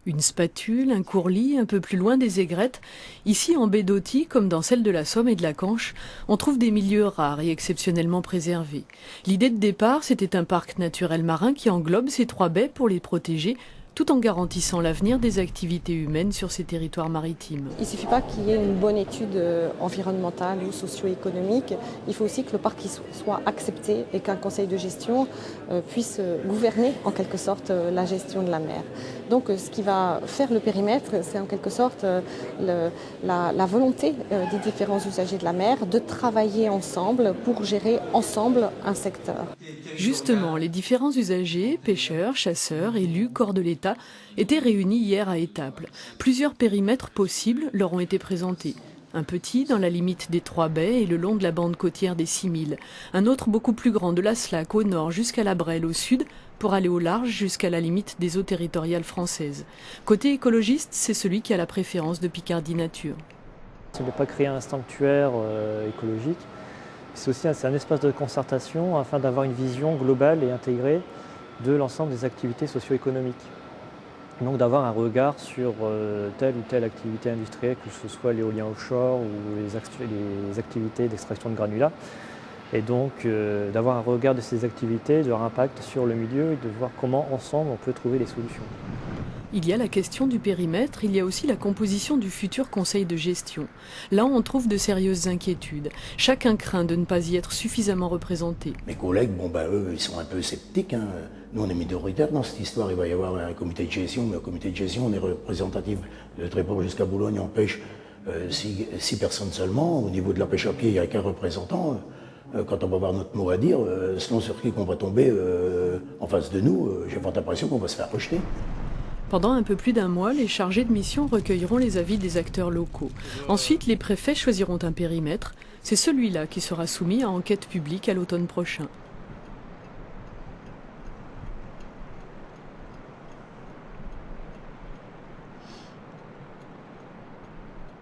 Une spatule, un courlis, un peu plus loin des aigrettes. Ici, en baie d'Authie, comme dans celle de la Somme et de la Canche, on trouve des milieux rares et exceptionnellement préservés. L'idée de départ, c'était un parc naturel marin qui englobe ces 3 baies pour les protéger, tout en garantissant l'avenir des activités humaines sur ces territoires maritimes. Il ne suffit pas qu'il y ait une bonne étude environnementale ou socio-économique, il faut aussi que le parc soit accepté et qu'un conseil de gestion puisse gouverner en quelque sorte la gestion de la mer. Donc ce qui va faire le périmètre, c'est en quelque sorte la volonté des différents usagers de la mer de travailler ensemble pour gérer ensemble un secteur. Justement, les différents usagers, pêcheurs, chasseurs, élus, corps de l'État, étaient réunis hier à Étaples. Plusieurs périmètres possibles leur ont été présentés. Un petit dans la limite des 3 baies et le long de la bande côtière des 6000. Un autre beaucoup plus grand de la Slac au nord jusqu'à la Brelle au sud pour aller au large jusqu'à la limite des eaux territoriales françaises. Côté écologiste, c'est celui qui a la préférence de Picardie Nature. C'est de ne pas créer un sanctuaire écologique. C'est aussi un espace de concertation afin d'avoir une vision globale et intégrée de l'ensemble des activités socio-économiques. Donc d'avoir un regard sur telle ou telle activité industrielle, que ce soit l'éolien offshore ou les activités d'extraction de granulats. Et donc d'avoir un regard de ces activités, de leur impact sur le milieu et de voir comment ensemble on peut trouver les solutions. Il y a la question du périmètre, il y a aussi la composition du futur conseil de gestion. Là, on trouve de sérieuses inquiétudes. Chacun craint de ne pas y être suffisamment représenté. Mes collègues, eux, ils sont un peu sceptiques. Nous, on est minoritaires dans cette histoire. Il va y avoir un comité de gestion, mais au comité de gestion, on est représentatif de Tréport jusqu'à Boulogne. On pêche 6 personnes seulement. Au niveau de la pêche à pied, il n'y a qu'un représentant. Quand on va avoir notre mot à dire, sinon sur qui qu'on va tomber en face de nous, j'ai pas l'impression qu'on va se faire rejeter. Pendant un peu plus d'1 mois, les chargés de mission recueilleront les avis des acteurs locaux. Ensuite, les préfets choisiront un périmètre. C'est celui-là qui sera soumis à enquête publique à l'automne prochain.